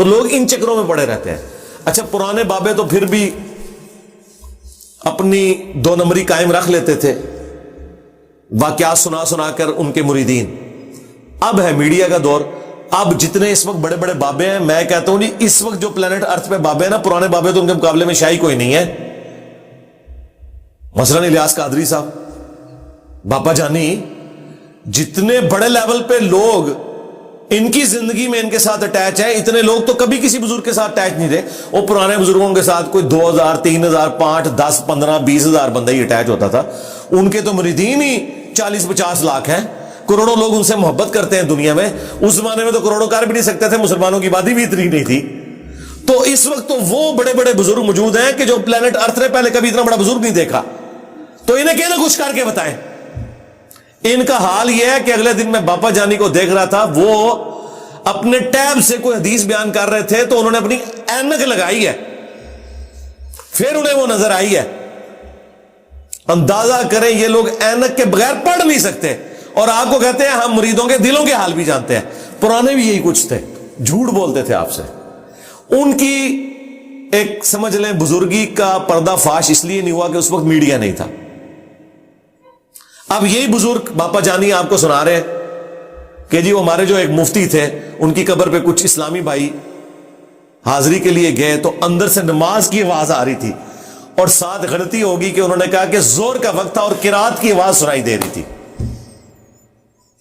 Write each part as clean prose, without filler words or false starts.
تو لوگ ان چکروں میں پڑے رہتے ہیں. اچھا پرانے بابے تو پھر بھی اپنی 2 نمبری قائم رکھ لیتے تھے, واقعات سنا سنا کر ان کے مریدین. اب ہے میڈیا کا دور. اب جتنے اس وقت بڑے بڑے بابے ہیں, میں کہتا ہوں جی اس وقت جو پلانٹ ارتھ پہ بابے ہیں نا, پرانے بابے تو ان کے مقابلے میں شاہی کوئی نہیں ہے. مثلا الیاس قادری صاحب, باپا جانی, جتنے بڑے لیول پہ لوگ ان کی زندگی میں ان کے ساتھ اٹیچ ہیں, اتنے لوگ تو کبھی کسی بزرگ کے ساتھ اٹیچ نہیں رہے. وہ پرانے بزرگوں کے ساتھ کوئی 2000 3000 5 10 15 20,000 بندہ ہی اٹیچ ہوتا تھا. ان کے تو مریدین ہی 40-50 لاکھ ہیں. کروڑوں لوگ ان سے محبت کرتے ہیں دنیا میں. اس زمانے میں تو کروڑوں کر بھی نہیں سکتے تھے, مسلمانوں کی آبادی بھی اتنی نہیں تھی. تو اس وقت تو وہ بڑے بڑے بزرگ موجود ہیں کہ جو پلانٹ ارتھ نے پہلے کبھی اتنا بڑا بزرگ نہیں دیکھا. تو انہیں کہنا کچھ کر کے بتائیں. ان کا حال یہ ہے کہ اگلے دن میں باپا جانی کو دیکھ رہا تھا, وہ اپنے ٹیب سے کوئی حدیث بیان کر رہے تھے, تو انہوں نے اپنی اینک لگائی ہے, پھر انہیں وہ نظر آئی ہے. اندازہ کریں یہ لوگ اینک کے بغیر پڑھ نہیں سکتے, اور آپ کو کہتے ہیں ہم مریدوں کے دلوں کے حال بھی جانتے ہیں. پرانے بھی یہی کچھ تھے, جھوٹ بولتے تھے آپ سے. ان کی ایک سمجھ لیں بزرگی کا پردہ فاش اس لیے نہیں ہوا کہ اس وقت میڈیا نہیں تھا. اب یہی بزرگ باپا جانی آپ کو سنا رہے ہیں کہ جی وہ ہمارے جو ایک مفتی تھے, ان کی قبر پہ کچھ اسلامی بھائی حاضری کے لیے گئے, تو اندر سے نماز کی آواز آ رہی تھی, اور ساتھ غلطی ہوگی کہ انہوں نے کہا کہ زور کا وقت تھا اور قرات کی آواز سنائی دے رہی تھی.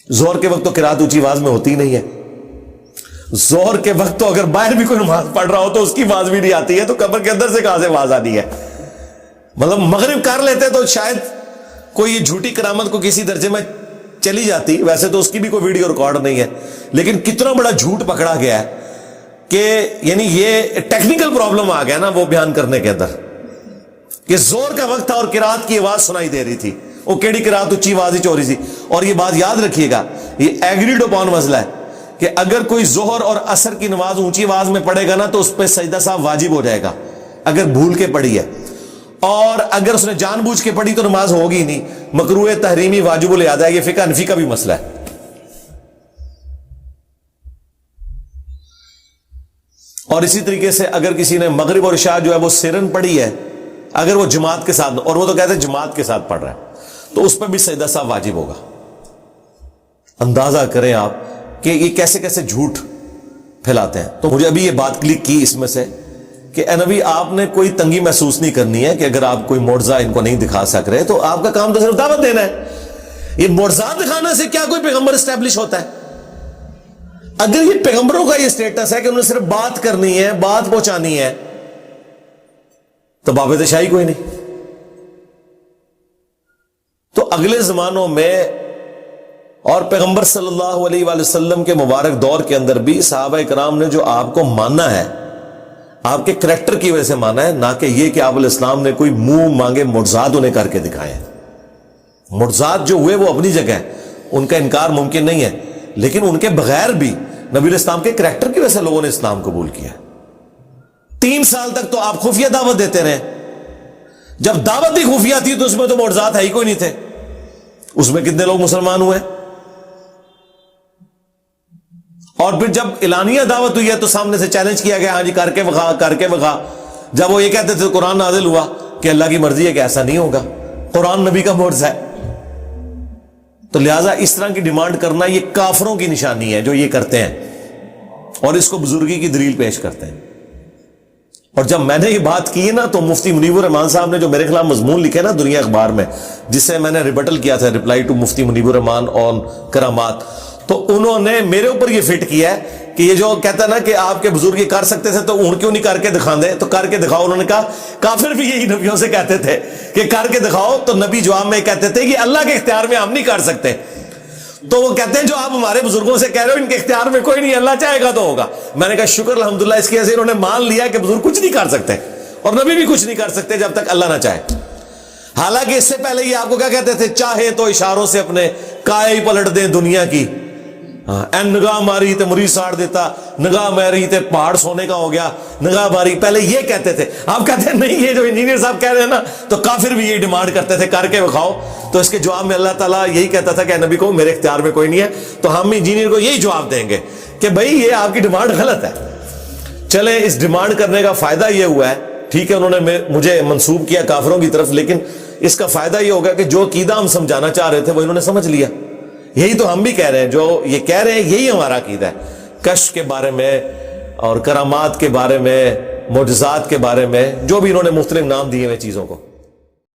زور کے وقت تو قرات اونچی آواز میں ہوتی نہیں ہے. زور کے وقت تو اگر باہر بھی کوئی نماز پڑھ رہا ہو تو اس کی آواز بھی نہیں آتی ہے, تو قبر کے اندر سے کہاں سے آواز آنی ہے. مطلب مغرب کر لیتے تو شاید کوئی یہ جھوٹی کرامت کو کسی درجے میں چلی جاتی. ویسے تو اس کی بھی کوئی ویڈیو ریکارڈ نہیں ہے, لیکن کتنا بڑا جھوٹ پکڑا گیا ہے کہ یعنی یہ ٹیکنیکل پرابلم آ گیا نا وہ بیان کرنے کے اندر, کہ زور کا وقت تھا اور قرات کی آواز سنائی دے رہی تھی. وہ کیڑی قرات اونچی آواز ہی چوری تھی. اور یہ بات یاد رکھیے گا, یہ ایگریڈ اپون مسئلہ ہے کہ اگر کوئی ظہر اور عصر کی نماز اونچی آواز میں پڑھے گا نا تو اس پہ سجدہ صاحب واجب ہو جائے گا اگر بھول کے پڑھی ہے, اور اگر اس نے جان بوجھ کے پڑھی تو نماز ہوگی نہیں. مکروہ تحریمی واجب الادا ہے. یہ فقہ حنفی کا بھی مسئلہ ہے. اور اسی طریقے سے اگر کسی نے مغرب اور عشاء جو ہے وہ سرن پڑھی ہے, اگر وہ جماعت کے ساتھ, اور وہ تو کہتے ہیں جماعت کے ساتھ پڑھ رہا ہے, تو اس پہ بھی سجدہ صاحب واجب ہوگا. اندازہ کریں آپ کہ یہ کیسے کیسے جھوٹ پھیلاتے ہیں. تو مجھے ابھی یہ بات کلک کی اس میں سے کہ اے نبی آپ نے کوئی تنگی محسوس نہیں کرنی ہے کہ اگر آپ کوئی معجزہ ان کو نہیں دکھا سک رہے تو آپ کا کام تو صرف دعوت دینا ہے. یہ معجزات دکھانا سے کیا کوئی پیغمبر اسٹیبلش ہوتا ہے؟ اگر یہ پیغمبروں کا یہ اسٹیٹس ہے کہ انہوں نے صرف بات کرنی ہے, بات پہنچانی ہے, تو باب شاہی کوئی نہیں. تو اگلے زمانوں میں اور پیغمبر صلی اللہ علیہ وآلہ وسلم کے مبارک دور کے اندر بھی صحابہ کرام نے جو آپ کو ماننا ہے آپ کے کریکٹر کی وجہ سے مانا ہے, نہ کہ یہ کہ آپ علیہ السلام نے کوئی منہ مانگے معجزات انہیں کر کے دکھائے. معجزات جو ہوئے وہ اپنی جگہ ہے, ان کا انکار ممکن نہیں ہے, لیکن ان کے بغیر بھی نبی علیہ السلام کے کریکٹر کی وجہ سے لوگوں نے اسلام قبول کیا. 3 سال تک تو آپ خفیہ دعوت دیتے رہے. جب دعوت ہی خفیہ تھی تو اس میں تو معجزات ہے ہی کوئی نہیں تھے. اس میں کتنے لوگ مسلمان ہوئے؟ اور پھر جب اعلانیہ دعوت ہوئی ہے تو سامنے سے چیلنج کیا گیا, ہاں جی کر کے بخا, کر کے بخا. جب وہ یہ کہتے تھے قرآن نازل ہوا کہ اللہ کی مرضی ہے کہ ایسا نہیں ہوگا, قرآن نبی کا معجزہ ہے. تو لہٰذا اس طرح کی ڈیمانڈ کرنا یہ کافروں کی نشانی ہے جو یہ کرتے ہیں اور اس کو بزرگی کی دلیل پیش کرتے ہیں. اور جب میں نے یہ بات کی نا تو مفتی منیب الرحمان صاحب نے جو میرے خلاف مضمون لکھے نا دنیا اخبار میں, جس سے میں نے ریبٹل کیا تھا, ریپلائی ٹو مفتی منیب الرحمان آن کرامات, تو انہوں نے میرے اوپر یہ فٹ کیا ہے کہ یہ جو کہتا ہے نا کہ آپ کے بزرگ یہ کر سکتے تھے تو ان کیوں نہیں کر کے دکھا دیں, تو کر کے دکھاؤ. انہوں نے کہا کافر بھی یہی نبیوں سے کہتے تھے کہ کر کے دکھاؤ, تو نبی جواب میں کہتے تھے کہ اللہ کے اختیار میں ہم نہیں کر سکتے. تو وہ کہتے ہیں جو آپ ہمارے بزرگوں سے کہہ رہے ہو ان کے اختیار میں کوئی نہیں, اللہ چاہے گا تو ہوگا. میں نے کہا شکر الحمدللہ اس کی وجہ سے انہوں نے مان لیا کہ بزرگ کچھ نہیں کر سکتے اور نبی بھی کچھ نہیں کر سکتے جب تک اللہ نہ چاہے. حالانکہ اس سے پہلے یہ آپ کو کیا کہتے تھے, چاہے تو اشاروں سے اپنے کائے ہی پلٹ دیں دنیا کی, نگاہ ماری تے مرید ساڑ دیتا, نگاہ ماری تے پہاڑ سونے کا ہو گیا, نگاہ ماری. پہلے یہ کہتے تھے. آپ کہتے ہیں نہیں, یہ جو انجینئر صاحب کہہ رہے ہیں نا, تو کافر بھی یہی ڈیمانڈ کرتے تھے کر کے بکھاؤ. تو اس کے جواب میں اللہ تعالیٰ یہی کہتا تھا کہ نبی کو میرے اختیار میں کوئی نہیں ہے. تو ہم انجینئر کو یہی جواب دیں گے کہ بھائی یہ آپ کی ڈیمانڈ غلط ہے. چلے اس ڈیمانڈ کرنے کا فائدہ یہ ہوا ہے، ٹھیک ہے انہوں نے مجھے منسوب کیا کافروں کی طرف، لیکن اس کا فائدہ یہ ہوگا کہ جو عقیدہ ہم سمجھانا چاہ رہے تھے وہ انہوں نے سمجھ لیا۔ یہی تو ہم بھی کہہ رہے ہیں، جو یہ کہہ رہے ہیں یہی ہمارا عقیدہ ہے، کشف کے بارے میں اور کرامات کے بارے میں، معجزات کے بارے میں، جو بھی انہوں نے مختلف نام دیے ہوئے چیزوں کو۔